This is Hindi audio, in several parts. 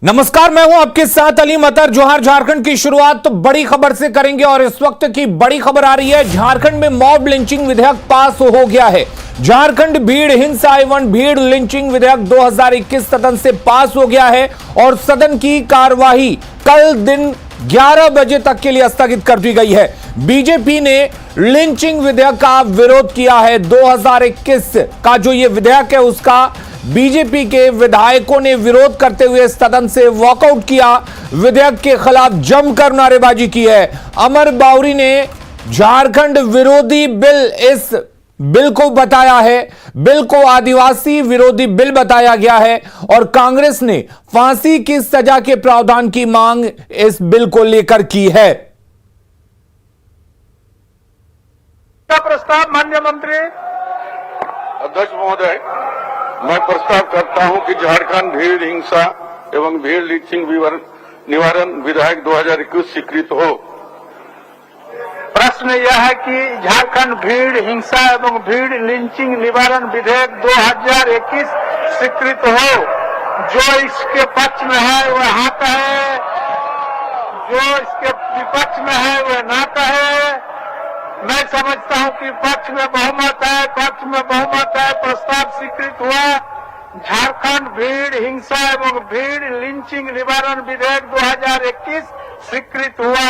नमस्कार, मैं हूं आपके साथ अली मतर। जोहार। झारखंड की शुरुआत तो बड़ी खबर से करेंगे और इस वक्त की बड़ी खबर आ रही है। झारखंड में मॉब लिंचिंग विधेयक पास हो गया है। झारखंड भीड़ हिंसा एवं भीड़ लिंचिंग विधेयक 2021 सदन से पास हो गया है और सदन की कार्यवाही कल दिन 11 बजे तक के लिए स्थगित कर दी गई है। बीजेपी ने लिंचिंग विधेयक का विरोध किया है। 2021 का जो यह विधेयक है उसका बीजेपी के विधायकों ने विरोध करते हुए सदन से वॉकआउट किया। विधेयक के खिलाफ जमकर नारेबाजी की है। अमर बाउरी ने झारखंड विरोधी बिल इस बिल को बताया है। बिल को आदिवासी विरोधी बिल बताया गया है और कांग्रेस ने फांसी की सजा के प्रावधान की मांग इस बिल को लेकर की है। प्रस्ताव माननीय मंत्री अध्यक्ष महोदय, मैं प्रस्ताव करता हूं कि झारखंड भीड़ हिंसा एवं भीड़ लिंचिंग निवारण विधेयक 2021 स्वीकृत हो। प्रश्न यह है कि झारखंड भीड़ हिंसा एवं भीड़ लिंचिंग निवारण विधेयक 2021 स्वीकृत हो। जो इसके पक्ष में है वह हाँ कहे, जो इसके विपक्ष में है वह ना कहे। मैं समझता हूं कि पक्ष में बहुमत है, पक्ष में बहुमत है। प्रस्ताव स्वीकृत हुआ। झारखंड भीड़ हिंसा एवं भीड़ लिंचिंग निवारण विधेयक 2021 स्वीकृत हुआ।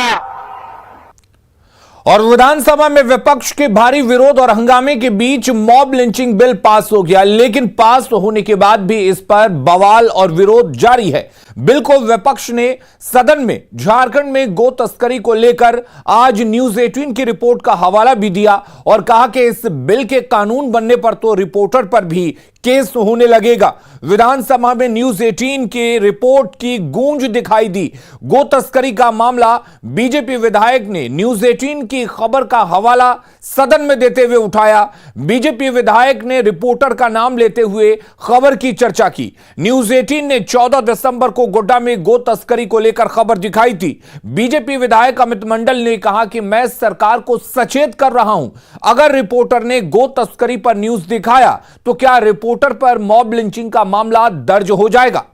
और विधानसभा में विपक्ष के भारी विरोध और हंगामे के बीच मॉब लिंचिंग बिल पास हो गया, लेकिन पास होने के बाद भी इस पर बवाल और विरोध जारी है। बिल को विपक्ष ने सदन में झारखंड में गो तस्करी को लेकर आज न्यूज 18 की रिपोर्ट का हवाला भी दिया और कहा कि इस बिल के कानून बनने पर तो रिपोर्टर पर भी केस होने लगेगा। विधानसभा में न्यूज 18 की रिपोर्ट की गूंज दिखाई दी। गो तस्करी का मामला बीजेपी विधायक ने न्यूज 18 की खबर का हवाला सदन में देते हुए उठाया। बीजेपी विधायक ने रिपोर्टर का नाम लेते हुए खबर की चर्चा की। न्यूज 18 ने 14 दिसंबर को गोड्डा में गो तस्करी को लेकर खबर दिखाई थी। बीजेपी विधायक अमित मंडल ने कहा कि मैं सरकार को सचेत कर रहा हूं, अगर रिपोर्टर ने गो तस्करी पर न्यूज दिखाया तो क्या रिपोर्टर पर मॉब लिंचिंग का मामला दर्ज हो जाएगा।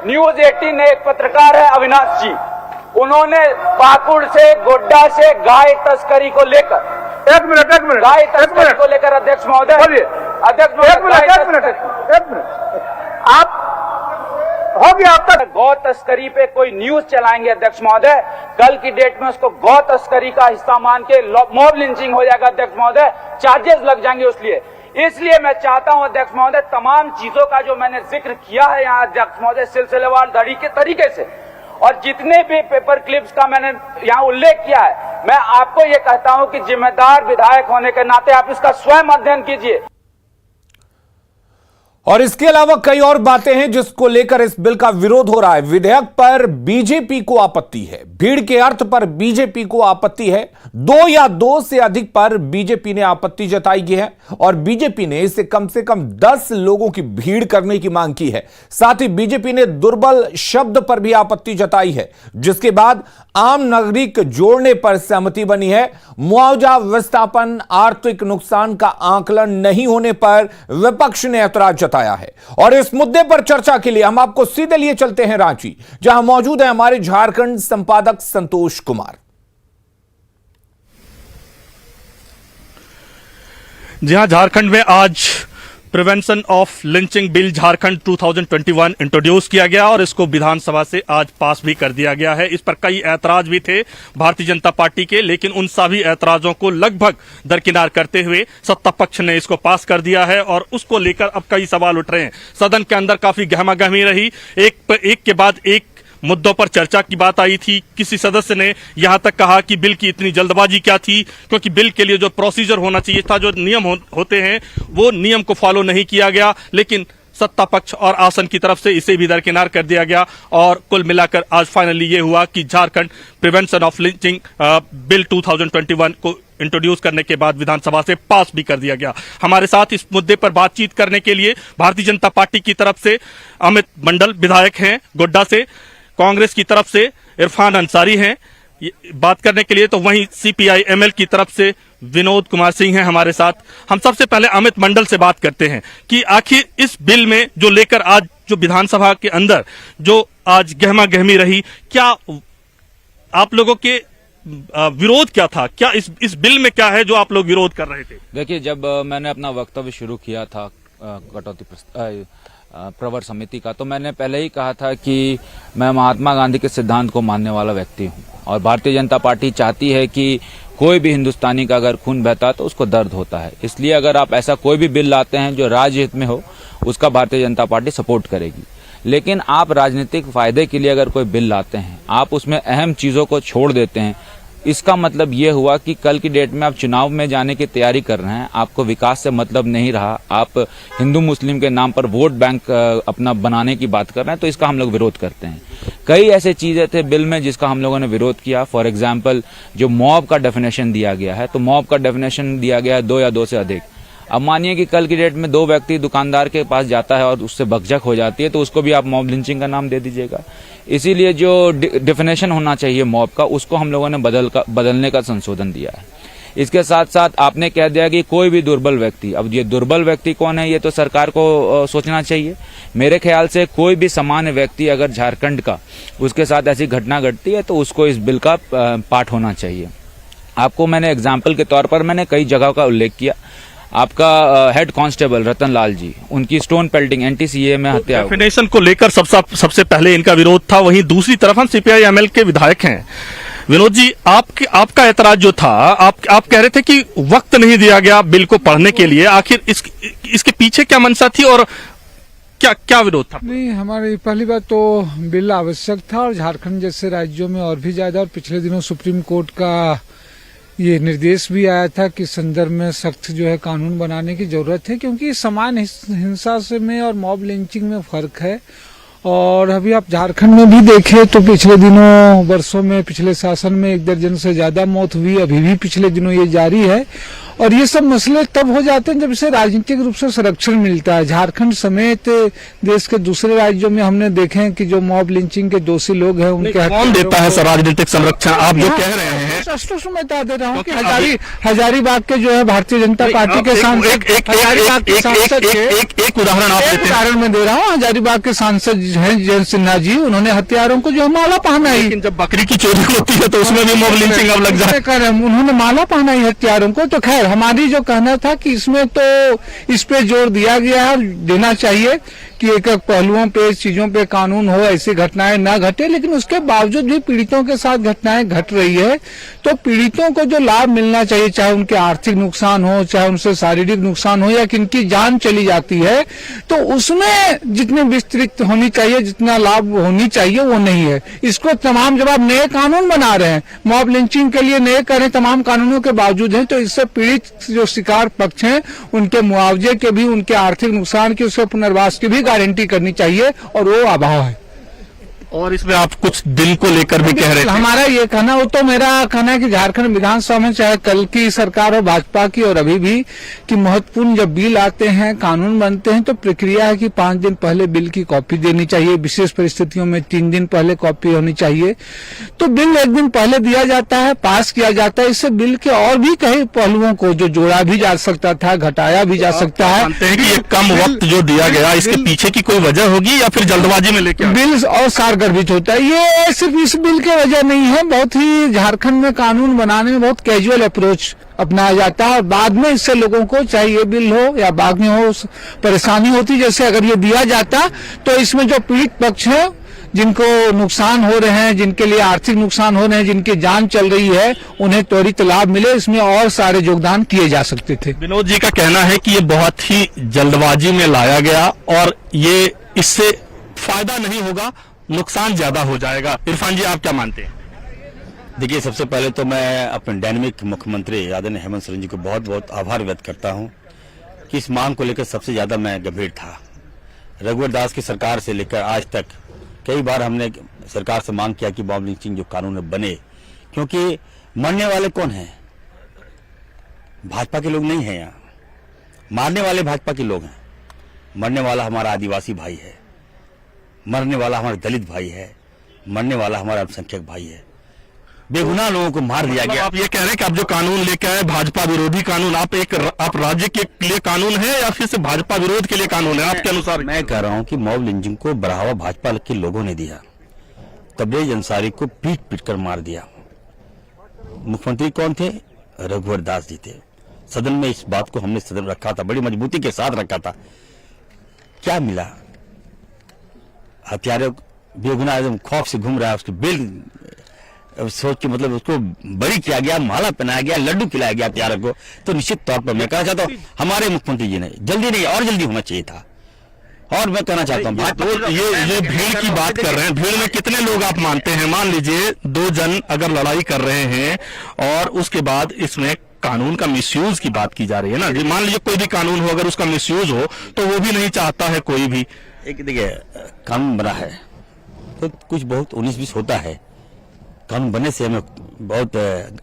न्यूज 18 ने एक पत्रकार है अविनाश जी, उन्होंने पाकुड़ से गोड्डा से गाय तस्करी को लेकर एक मिनट गाय तस्करी को लेकर अध्यक्ष महोदय एक मिनट आप हो गया अब तक गौ तस्करी पे कोई न्यूज चलाएंगे अध्यक्ष महोदय, कल की डेट में उसको गौ तस्करी का हिस्सा मान के मॉब लिंचिंग हो जाएगा अध्यक्ष महोदय, चार्जेस लग जाएंगे इसलिए मैं चाहता हूं अध्यक्ष महोदय, तमाम चीजों का जो मैंने जिक्र किया है यहाँ अध्यक्ष महोदय सिलसिलेवार धड़ी के तरीके से और जितने भी पेपर क्लिप्स का मैंने यहाँ उल्लेख किया है, मैं आपको ये कहता हूं कि जिम्मेदार विधायक होने के नाते आप इसका स्वयं अध्ययन कीजिए। और इसके अलावा कई और बातें हैं जिसको लेकर इस बिल का विरोध हो रहा है। विधेयक पर बीजेपी को आपत्ति है, भीड़ के अर्थ पर बीजेपी को आपत्ति है, 2 या 2 से अधिक पर बीजेपी ने आपत्ति जताई है और बीजेपी ने इसे कम से कम 10 लोगों की भीड़ करने की मांग की है। साथ ही बीजेपी ने दुर्बल शब्द पर भी आपत्ति जताई है, जिसके बाद आम नागरिक जोड़ने पर सहमति बनी है। मुआवजा विस्थापन आर्थिक नुकसान का आकलन नहीं होने पर विपक्ष ने ऐतराज जताया है। और इस मुद्दे पर चर्चा के लिए हम आपको सीधे लिए चलते हैं रांची, जहां मौजूद है हमारे झारखंड संपादक संतोष कुमार। जी हां, झारखंड में आज prevention of lynching bill Jharkhand 2021 introduce किया गया और इसको विधानसभा से आज पास भी कर दिया गया है। इस पर कई ऐतराज भी थे भारतीय जनता पार्टी के, लेकिन उन सभी ऐतराजों को लगभग दरकिनार करते हुए सत्ता पक्ष ने इसको पास कर दिया है और उसको लेकर अब कई सवाल उठ रहे हैं। सदन के अंदर काफी गहमागहमी रही, एक के बाद एक मुद्दों पर चर्चा की बात आई थी। किसी सदस्य ने यहां तक कहा कि बिल की इतनी जल्दबाजी क्या थी, क्योंकि बिल के लिए जो प्रोसीजर होना चाहिए था, जो नियम होते हैं, वो नियम को फॉलो नहीं किया गया। लेकिन सत्ता पक्ष और आसन की तरफ से इसे भी दरकिनार कर दिया गया और कुल मिलाकर आज फाइनली ये हुआ कि Jharkhand prevention of lynching bill 2021 को इंट्रोड्यूस करने के बाद विधानसभा से पास भी कर दिया गया। हमारे साथ इस मुद्दे पर बातचीत करने के लिए भारतीय जनता पार्टी की तरफ से अमित मंडल विधायक हैं गोड्डा से, कांग्रेस की तरफ से इरफान अंसारी हैं बात करने के लिए, तो वहीं सीपीआई एमएल की तरफ से विनोद कुमार सिंह हैं हमारे साथ। हम सबसे पहले अमित मंडल से बात करते हैं कि आखिर इस बिल में जो लेकर आज जो विधानसभा के अंदर जो आज गहमा गहमी रही, क्या आप लोगों के विरोध क्या था? क्या इस बिल में क्या है जो आप लोग विरोध कर रहे थे? देखिए, जब मैंने अपना वक्तव्य शुरू किया था कटौती प्रवर समिति का, तो मैंने पहले ही कहा था कि मैं महात्मा गांधी के सिद्धांत को मानने वाला व्यक्ति हूं और भारतीय जनता पार्टी चाहती है कि कोई भी हिंदुस्तानी का अगर खून बहता है तो उसको दर्द होता है। इसलिए अगर आप ऐसा कोई भी बिल लाते हैं जो राज्य हित में हो, उसका भारतीय जनता पार्टी सपोर्ट करेगी। लेकिन आप राजनीतिक फायदे के लिए अगर कोई बिल लाते हैं, आप उसमें अहम चीजों को छोड़ देते हैं, इसका मतलब ये हुआ कि कल की डेट में आप चुनाव में जाने की तैयारी कर रहे हैं, आपको विकास से मतलब नहीं रहा, आप हिंदू मुस्लिम के नाम पर वोट बैंक अपना बनाने की बात कर रहे हैं, तो इसका हम लोग विरोध करते हैं। कई ऐसे चीजें थे बिल में जिसका हम लोगों ने विरोध किया। फॉर एग्जाम्पल, जो मॉब का डेफिनेशन दिया गया है, तो मॉब का डेफिनेशन दिया गया है 2 या 2 से अधिक। अब मानिए कि कल की डेट में 2 व्यक्ति दुकानदार के पास जाता है और उससे बकझक हो जाती है, तो उसको भी आप मॉब लिंचिंग का नाम दे दीजिएगा। इसीलिए जो डेफिनेशन होना चाहिए मॉब का, उसको हम लोगों ने बदलने का संशोधन दिया है। इसके साथ साथ आपने कह दिया कि कोई भी दुर्बल व्यक्ति, अब ये दुर्बल व्यक्ति कौन है, ये तो सरकार को सोचना चाहिए। मेरे ख्याल से कोई भी सामान्य व्यक्ति अगर झारखंड का, उसके साथ ऐसी घटना घटती है तो उसको इस बिल का पार्ट होना चाहिए। आपको मैंने एग्जाम्पल के तौर पर मैंने कई जगह का उल्लेख किया। आपका हेड कांस्टेबल रतन लाल जी, उनकी स्टोन पेल्टिंग एंटीसीए में हत्या। डेफिनेशन को लेकर सबसे पहले इनका विरोध था। वहीं दूसरी तरफ हम सीपीआई एमएल के विधायक हैं। विनोद जी, आपका ऐतराज जो था, आप कह रहे थे कि वक्त नहीं दिया गया बिल को पढ़ने के लिए। आखिर इसके पीछे क्या मंशा थी और क्या विरोध था? नहीं, हमारी पहली बात तो बिल आवश्यक था और झारखंड जैसे राज्यों में और भी ज्यादा, और पिछले दिनों सुप्रीम कोर्ट का ये निर्देश भी आया था कि संदर्भ में सख्त जो है कानून बनाने की जरूरत है, क्योंकि समान हिंसा से में और मॉब लिंचिंग में फर्क है। और अभी आप झारखंड में भी देखें तो पिछले दिनों वर्षों में, पिछले शासन में 1 दर्जन से ज्यादा मौत हुई, अभी भी पिछले दिनों ये जारी है। और ये सब मसले तब हो जाते हैं जब इसे राजनीतिक रूप से संरक्षण मिलता है। झारखंड समेत देश के दूसरे राज्यों में हमने देखे हैं कि जो मॉब लिंचिंग के दोषी लोग हैं उनके कौन देता है सर राजनीतिक संरक्षण? आप जो कह रहे हैं, मैं बता दे रहा हूँ कि हजारीबाग के जो है भारतीय जनता पार्टी के सांसद, हजारीबाग के सांसद एक उदाहरण आप देते हैं। उदाहरण में दे रहा हूँ, हजारीबाग के सांसद हैं जयंत सिन्हा जी, उन्होंने हथियारों को जो माला पहनाई। लेकिन जब बकरी की चोरी होती है तो उसमें भी मॉब लिंचिंग अब लग जाए। उन्होंने माला पहनाई हथियारों को। तो खैर, हमारी जो कहना था कि इसमें तो इस पे जोर दिया गया है, देना चाहिए कि एक एक पहलुओं पे, चीजों पे कानून हो, ऐसी घटनाएं ना घटे। लेकिन उसके बावजूद भी पीड़ितों के साथ घटनाएं घट रही है, तो पीड़ितों को जो लाभ मिलना चाहिए, चाहे उनके आर्थिक नुकसान हो, चाहे उनसे शारीरिक नुकसान हो, या किनकी जान चली जाती है, तो उसमें जितनी विस्तृत होनी चाहिए, जितना लाभ होनी चाहिए, वो नहीं है। इसको तमाम, जब आप नए कानून बना रहे हैं, मॉब लिंचिंग के लिए नए करें, तमाम कानूनों के बावजूद हैं, तो इससे पीड़ित जो शिकार पक्ष हैं उनके मुआवजे के भी, उनके आर्थिक नुकसान की, उसके पुनर्वास की भी गारंटी करनी चाहिए, और वो अभाव है। और इसमें आप कुछ बिल को लेकर भी कह रहे थे। हमारा ये कहना, वो तो मेरा कहना है कि झारखंड विधानसभा में चाहे कल की सरकार हो भाजपा की और अभी भी, कि महत्वपूर्ण जब बिल आते हैं, कानून बनते हैं, तो प्रक्रिया है कि 5 दिन पहले बिल की कॉपी देनी चाहिए, विशेष परिस्थितियों में 3 दिन पहले कॉपी होनी चाहिए। तो बिल 1 दिन पहले दिया जाता है, पास किया जाता है। इससे बिल के और भी कई पहलुओं को जो जोड़ा भी जा सकता था, घटाया भी जा सकता है। मानते हैं कि ये कम वक्त जो दिया गया, इसके पीछे की कोई वजह होगी या फिर जल्दबाजी में लेके बिल और गर्भित होता है? ये सिर्फ इस बिल की वजह नहीं है, बहुत ही झारखंड में कानून बनाने में बहुत कैजुअल अप्रोच अपनाया जाता है, और बाद में इससे लोगों को, चाहे ये बिल हो या बाद में हो, परेशानी होती। जैसे अगर ये दिया जाता तो इसमें जो पीड़ित पक्ष है, जिनको नुकसान हो रहे हैं, जिनके लिए आर्थिक नुकसान हो रहे हैं, जिनकी जान चल रही है, उन्हें त्वरित लाभ मिले, इसमें और सारे योगदान किए जा सकते थे। विनोद जी का कहना है कि ये बहुत ही जल्दबाजी में लाया गया और ये इससे फायदा नहीं होगा, नुकसान ज्यादा हो जाएगा। इरफान जी, आप क्या मानते हैं? देखिए, सबसे पहले तो मैं अपने डायनेमिक मुख्यमंत्री आदरणीय हेमंत सोरेन जी को बहुत बहुत आभार व्यक्त करता हूं कि इस मांग को लेकर सबसे ज्यादा मैं गंभीर था। रघुवर दास की सरकार से लेकर आज तक कई बार हमने सरकार से मांग किया कि मॉब लिंचिंग जो कानून बने, क्योंकि मरने वाले कौन हैं? भाजपा के लोग नहीं हैं। यहाँ मारने वाले भाजपा के लोग हैं। मरने वाला हमारा आदिवासी भाई है, मरने वाला हमारा दलित भाई है, मरने वाला हमारा अल्पसंख्यक भाई है। बेगुनाह लोगों को मार दिया गया। आप ये कह रहे हैं कि आप जो कानून लेके आए भाजपा विरोधी कानून, आप राज्य के लिए कानून है या फिर सिर्फ भाजपा विरोध के लिए कानून है आपके अनुसार? मैं कह रहा हूं कि मॉब लिंचिंग को बढ़ावा भाजपा के लोगों ने दिया। तबरेज अंसारी को पीट पीट कर मार दिया। मुख्यमंत्री कौन थे? रघुवर दास जी थे। सदन में इस बात को हमने सदन रखा था, बड़ी मजबूती के साथ रखा था। क्या मिला? हत्यारे बेगुनाह एकदम खौफ से घूम रहा है, उसके बिल सोच के मतलब उसको बड़ी किया गया, माला पहनाया गया, लड्डू खिलाया गया हत्यारे को। तो निश्चित तौर पर मैं कहना चाहता हूँ हमारे मुख्यमंत्री जी ने जल्दी नहीं और जल्दी होना चाहिए था। और मैं कहना चाहता हूँ ये भीड़ की बात कर रहे हैं, भीड़ में कितने लोग आप मानते हैं? मान लीजिए 2 जन अगर लड़ाई कर रहे हैं और उसके बाद इसमें कानून का मिसयूज की बात की जा रही है ना, जी मान लीजिए कोई भी कानून हो अगर उसका मिसयूज हो तो वो भी नहीं चाहता है कोई भी। एक देखिए कानून बना है तो कुछ बहुत 19-20 होता है। कानून बनने से हमें बहुत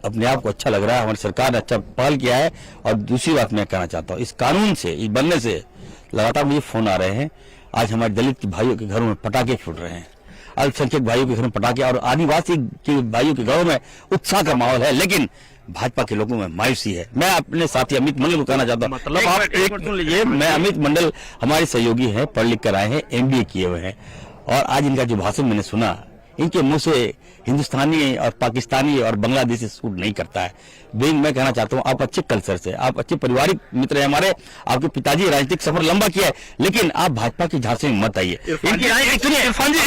अपने आप को अच्छा लग रहा है, हमारी सरकार ने अच्छा पहल किया है। और दूसरी बात मैं कहना चाहता हूँ, इस कानून से, इस बनने से लगातार मुझे फोन आ रहे हैं। आज हमारे दलित भाइयों के घरों में पटाखे फूट रहे हैं, अल्पसंख्यक भाइयों के घरों में पटाखे, और आदिवासी के भाइयों के घरों में उत्साह का माहौल है। लेकिन भाजपा के लोगों में मायूसी है। मैं अपने साथी अमित मंडल को कहना चाहता हूँ, मतलब आप एक मिनट सुन लीजिए। मैं अमित मंडल हमारे सहयोगी हैं, पढ़ लिख कर आए हैं, MBA किए हुए हैं। और आज इनका जो भाषण मैंने सुना, इनके मुंह से हिंदुस्तानी और पाकिस्तानी और बांग्लादेशी सूट नहीं करता है। मैं कहना चाहता हूँ आप अच्छे कल्चर से, आप अच्छे पारिवारिक मित्र हैं हमारे, आपके पिताजी राजनीतिक सफर लंबा किया है, लेकिन आप भाजपा की झांसे में मत आइए। इरफान जी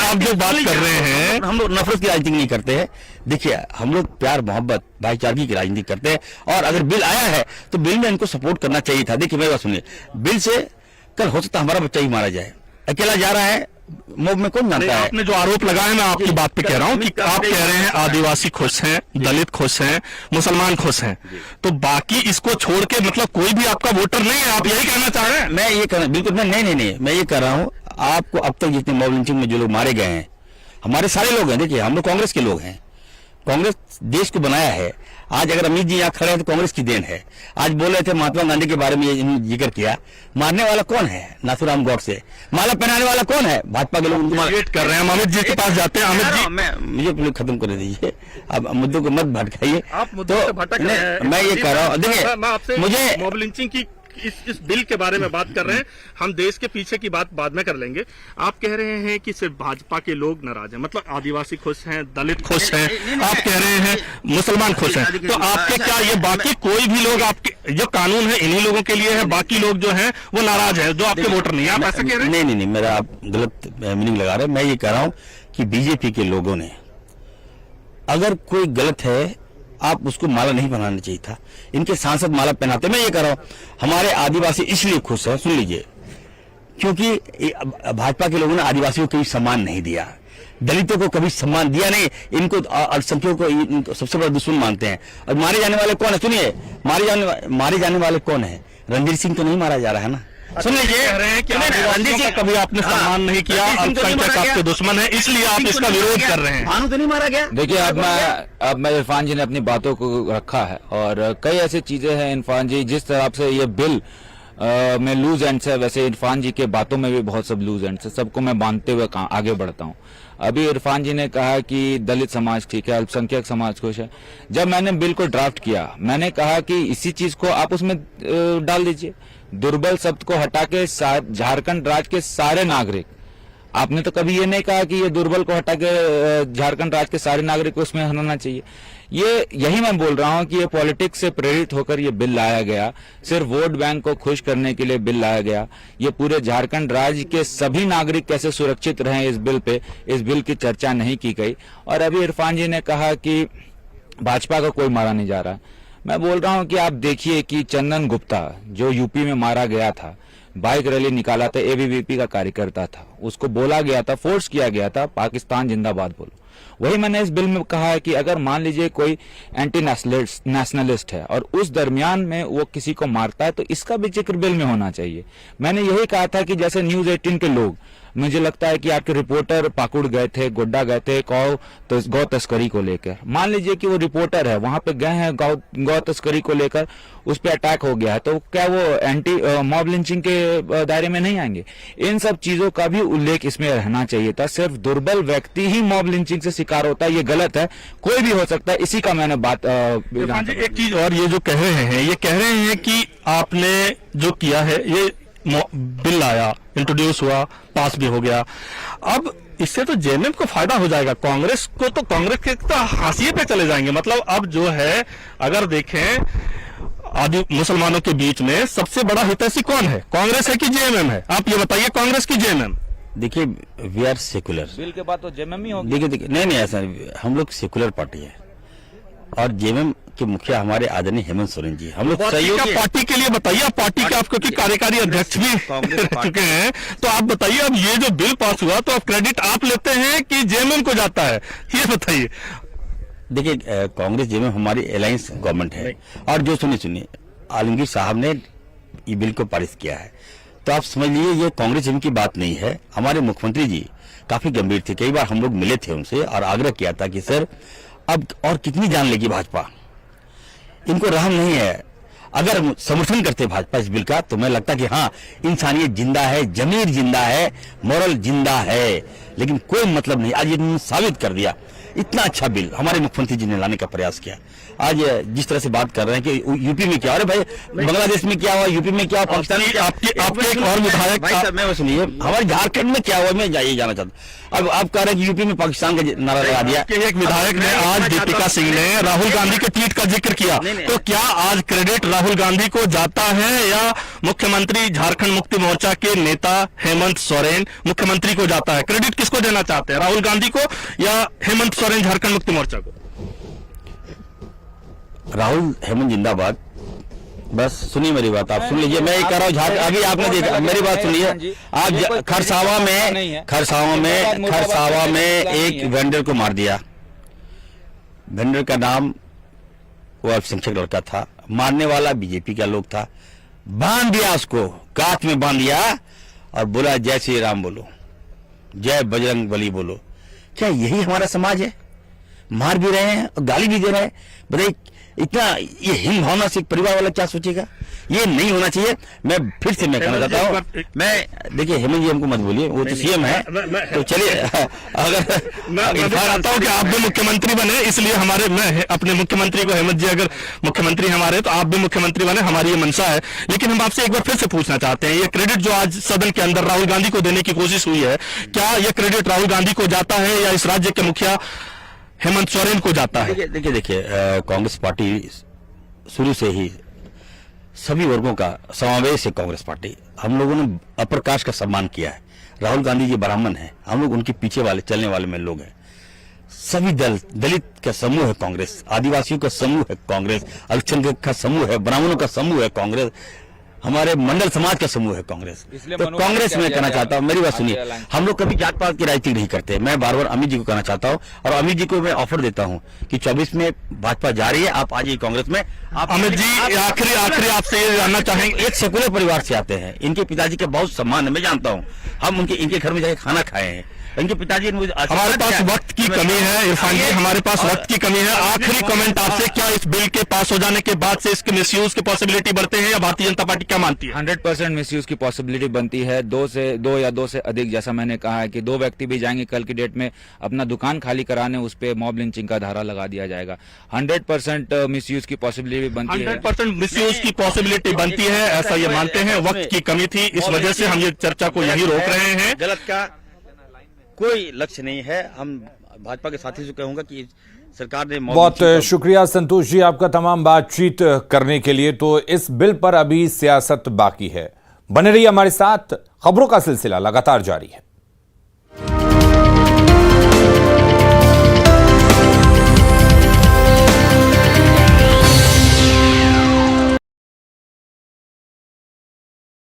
आप जो बात कर रहे हैं, हम लोग नफरत की राजनीति नहीं करते हैं। देखिए हम लोग प्यार मोहब्बत भाईचारगी की राजनीति करते हैं। और अगर बिल आया है तो बिल में इनको सपोर्ट करना चाहिए था। देखिए मेरी बात सुनिए, बिल से कल हो सकता हमारा बच्चा ही मारा जाए, अकेला जा रहा है, मोब में कौन जानता है। आपने जो आरोप लगाया, मैं आपकी बात पे कह रहा हूँ कि आप कह रहे हैं आदिवासी खुश हैं, दलित खुश हैं, मुसलमान खुश हैं, तो बाकी इसको छोड़ के मतलब कोई भी आपका वोटर नहीं है, आप यही कहना चाह रहे हैं? मैं ये कह रहा हूँ, बिल्कुल नहीं, मैं ये कह रहा हूँ आपको अब तक जितने मॉब लिंचिंग में जो लोग मारे गए हैं, हमारे सारे लोग हैं। देखिए हम लोग कांग्रेस के लोग हैं, कांग्रेस देश को बनाया है। आज अगर अमित जी यहाँ खड़े हैं तो कांग्रेस की देन है। आज बोल रहे थे महात्मा गांधी के बारे में, ये जिक्र किया। मारने वाला कौन है? नाथुराम गौडसे। माला पहनाने वाला कौन है? भाजपा के लोग वेट कर रहे हैं। हम अमित जी के पास जाते हैं। अमित जी मुझे प्लीज खत्म कर दीजिए, अब मुद्दों को मत भटकाइए। आप मुद्दों से भटक रहे हैं। मैं ये कह रहा हूँ, देखिए मुझे मॉब लिंचिंग की इस बिल के बारे में बात कर रहे हैं, हम देश के पीछे की बात बाद में कर लेंगे। आप कह रहे हैं कि सिर्फ भाजपा के लोग नाराज हैं, मतलब आदिवासी खुश हैं, दलित खुश हैं, आप कह रहे हैं मुसलमान खुश हैं, तो आपके क्या ये बाकी कोई भी लोग, आपके जो कानून है इन्हीं लोगों के लिए है, बाकी लोग जो हैं वो नाराज है, जो आपके वोटर नहीं है, आप ऐसा कह रहे हैं? नहीं, मेरा आप गलत मीनिंग लगा रहे हैं। मैं ये कह रहा हूँ कि बीजेपी के लोगों ने, अगर कोई गलत है आप उसको माला नहीं पहनाना चाहिए था। इनके सांसद माला पहनाते। मैं ये कह रहा हूं हमारे आदिवासी इसलिए खुश है, सुन लीजिए, क्योंकि भाजपा के लोगों ने आदिवासियों को कभी सम्मान नहीं दिया, दलितों को कभी सम्मान दिया नहीं, इनको अल्पसंख्यकों को इनको सबसे बड़ा दुश्मन मानते हैं। और मारे जाने वाले कौन है? सुनिए, मारे जाने वाले कौन है? रणधीर सिंह तो नहीं मारा जा रहा है ना। सुन लीजिए, कह रहे हैं कि रणधीर सिंह कभी आपने सम्मान नहीं किया, अल्पसंख्यक आपके दुश्मन है, इसलिए आप इसका विरोध कर रहे हैं। भानु तो नहीं मारा गया। देखिए अब मैं इरफान जी ने अपनी बातों को रखा है और कई ऐसी चीजें हैं इरफान जी, जिस तरह से ये बिल में लूज एंड्स है, वैसे इरफान जी के बातों में भी बहुत सब लूज एंड्स है। सबको मैं बांधते हुए आगे बढ़ता हूँ। अभी इरफान जी ने कहा कि दलित समाज ठीक है, अल्पसंख्यक समाज खुश है। जब मैंने बिल को ड्राफ्ट किया, मैंने कहा कि इसी चीज को आप उसमें डाल दीजिए, दुर्बल शब्द को हटा के झारखंड राज्य के सारे नागरिक। आपने तो कभी ये नहीं कहा कि ये दुर्बल को हटा के झारखंड राज्य के सारे नागरिक को इसमें हटाना चाहिए। यही मैं बोल रहा हूं कि ये पॉलिटिक्स से प्रेरित होकर ये बिल लाया गया, सिर्फ वोट बैंक को खुश करने के लिए बिल लाया गया। ये पूरे झारखंड राज्य के सभी नागरिक कैसे सुरक्षित रहें इस बिल पे, इस बिल की चर्चा नहीं की गई। और अभी इरफान जी ने कहा कि भाजपा का कोई मारा नहीं जा रहा। मैं बोल रहा हूं कि आप देखिए कि चंदन गुप्ता जो यूपी में मारा गया था, बाइक रैली निकाला था, एबीवीपी का कार्यकर्ता था, उसको बोला गया था, फोर्स किया गया था पाकिस्तान जिंदाबाद बोलो। वही मैंने इस बिल में कहा है कि अगर मान लीजिए कोई एंटी नेशनलिस्ट है और उस दरमियान में वो किसी को मारता है तो इसका भी जिक्र बिल में होना चाहिए। मैंने यही कहा था कि जैसे न्यूज 18 के लोग मुझे लगता है कि आपके रिपोर्टर पाकुड़ गए थे, गोड्डा गए थे गौ तस्करी को लेकर। मान लीजिए कि वो रिपोर्टर है, वहां पे गए हैं गौ तस्करी को लेकर, उस पर अटैक हो गया है, तो क्या वो एंटी मॉब लिंचिंग के दायरे में नहीं आएंगे? इन सब चीजों का भी उल्लेख इसमें रहना चाहिए था। सिर्फ दुर्बल व्यक्ति ही मॉब लिंचिंग से शिकार होता है, ये गलत है। कोई भी हो सकता है, इसी का मैंने बात एक चीज और, ये जो कह रहे हैं, ये कह रहे हैं कि आपने जो किया है, ये बिल आया, इंट्रोड्यूस हुआ, पास भी हो गया, अब इससे तो जेएमएम को फायदा हो जाएगा, कांग्रेस के तो हाशिए पे चले जाएंगे। मतलब अब जो है, अगर देखें आदि मुसलमानों के बीच में सबसे बड़ा हितैषी कौन है, कांग्रेस है कि जेएमएम है? आप ये बताइए, कांग्रेस की जेएमएम? देखिए, वी आर सेकुलर। बिल के बाद तो जेएमएम ही होगी। देखिए, नहीं ऐसा, हम लोग सेकुलर पार्टी है और जेएमएम के मुखिया हमारे आदरणीय हेमंत सोरेन जी, हम लोग सहयोगी। पार्टी के लिए बताइए, पार्टी के आपको कार्यकारी अध्यक्ष भी रह चुके हैं, तो आप बताइए, अब ये जो बिल पास हुआ तो अब क्रेडिट आप लेते हैं कि जेएमएम को जाता है, ये बताइए। देखिए, कांग्रेस जेएमएम हमारी अलायंस गवर्नमेंट है, और जो सुनिए आलमगीर साहब ने ये बिल को पारित किया है, तो आप समझ लीजिए ये कांग्रेस जेएमएम की बात नहीं है। हमारे मुख्यमंत्री जी काफी गंभीर थे, कई बार हम लोग मिले थे उनसे और आग्रह किया था कि सर अब और कितनी जान लेगी भाजपा, इनको रहम नहीं है। अगर समर्थन करते भाजपा इस बिल का, तो मैं लगता कि हाँ, इंसानियत जिंदा है, जमीर जिंदा है, मोरल जिंदा है, लेकिन कोई मतलब नहीं। आज इन्होंने साबित कर दिया, इतना अच्छा बिल हमारे मुख्यमंत्री जी ने लाने का प्रयास किया। आज जिस तरह से बात कर रहे हैं कि यूपी में क्या, अरे भाई बांग्लादेश में क्या हुआ, यूपी में क्या, पाकिस्तान में क्या, आपके एक और विधायक भाई साहब, मैं सुनिए, हमारे झारखंड में क्या हुआ, मैं जाना चाहता हूँ। अब आप कह रहे हैं कि यूपी में पाकिस्तान का नारा लगा दिया। एक विधायक ने आज, दीपिका सिंह ने राहुल गांधी के ट्वीट का जिक्र किया, तो क्या आज क्रेडिट राहुल गांधी को जाता है या मुख्यमंत्री झारखंड मुक्ति मोर्चा के नेता हेमंत सोरेन मुख्यमंत्री को जाता है? क्रेडिट किसको देना चाहते हैं, राहुल गांधी को या हेमंत सोरेन झारखंड मुक्ति मोर्चा को? राहुल हेमंत जिंदाबाद। बस सुनिए मेरी बात, आप सुन लीजिए, मैं ये कह रहा हूँ, अभी आपने देखा, मेरी बात सुनिए, आप खरसावा में एक वेंडर को मार दिया। वेंडर का नाम वो अल्पसंख्यक लड़का था, मारने वाला बीजेपी का लोग था, बांध दिया उसको, कांच में बांध दिया और बोला जय श्री राम बोलो, जय बजरंग बली बोलो। क्या यही हमारा समाज है? मार भी रहे हैं और गाली भी दे रहे हैं। बताइए, इतना ये हिंद भावना से परिवार वाला क्या सोचेगा? ये नहीं होना चाहिए। मैं फिर से कहना चाहता हूँ, मैं देखिए, हेमंत जी हमको मत बोलिए, वो तो सीएम है, तो चलिए, अगर मैं चाहता हूँ कि आप भी मुख्यमंत्री बने, इसलिए मैं अपने मुख्यमंत्री को, हेमंत जी अगर मुख्यमंत्री हमारे, तो आप भी मुख्यमंत्री बने, हमारी ये मंशा है। लेकिन हम आपसे एक बार फिर से पूछना चाहते हैं, ये क्रेडिट जो आज सदन के अंदर राहुल गांधी को देने की कोशिश हुई है, क्या ये क्रेडिट राहुल गांधी को जाता है या इस राज्य के मुखिया हेमंत सोरेन को जाता है? देखिए, कांग्रेस पार्टी शुरू से ही सभी वर्गों का समावेश है। कांग्रेस पार्टी, हम लोगों ने अपर कास्ट का सम्मान किया है। राहुल गांधी जी ब्राह्मण हैं, हम लोग उनके पीछे वाले चलने वाले में लोग हैं। सभी दलित का समूह है कांग्रेस, आदिवासियों का समूह है कांग्रेस, अल्पसंख्यक का समूह है, ब्राह्मणों का समूह है कांग्रेस, हमारे मंडल समाज का समूह है कांग्रेस। तो कांग्रेस में कहना चाहता हूँ, मेरी बात सुनिए, हम लोग कभी जात पात की राजनीति नहीं करते। मैं बार बार अमित जी को कहना चाहता हूँ, और अमित जी को मैं ऑफर देता हूँ कि 24 में भाजपा जा रही है, आप आ जाइए कांग्रेस में। अमित जी, आखिरी आपसे ये जानना चाहेंगे, एक सेकुलर परिवार से आते हैं, इनके पिताजी का बहुत सम्मान है, मैं जानता हूँ, हम इनके घर में जाके खाना खाए हैं, इनके पिताजी ने मुझे। हमारे पास वक्त की कमी है इरफान जी, हमारे पास वक्त की कमी है। आखिरी कमेंट आपसे, क्या इस बिल के पास हो जाने के बाद से इसके मिसयूज की पॉसिबिलिटी बढ़ते हैं या भारतीय जनता पार्टी क्या मानती है? 100% मिसयूज की पॉसिबिलिटी बनती है। दो या दो से अधिक, जैसा मैंने कहा है कि 2 व्यक्ति भी जाएंगे कल की डेट में अपना दुकान खाली कराने, उस पर मॉब लिंचिंग का धारा लगा दिया जाएगा। 100% मिसयूज की पॉसिबिलिटी बनती है। 100% मिसयूज की पॉसिबिलिटी बनती है, ऐसा ये मानते हैं। वक्त की कमी थी, इस वजह से हम ये चर्चा को यही रोक रहे हैं। गलत का कोई लक्ष्य नहीं है। हम भाजपा के साथी से कहूंगा कि सरकार ने बहुत शुक्रिया संतोष जी आपका तमाम बातचीत करने के लिए। तो इस बिल पर अभी सियासत बाकी है, बने रहिए हमारे साथ, खबरों का सिलसिला लगातार जारी है।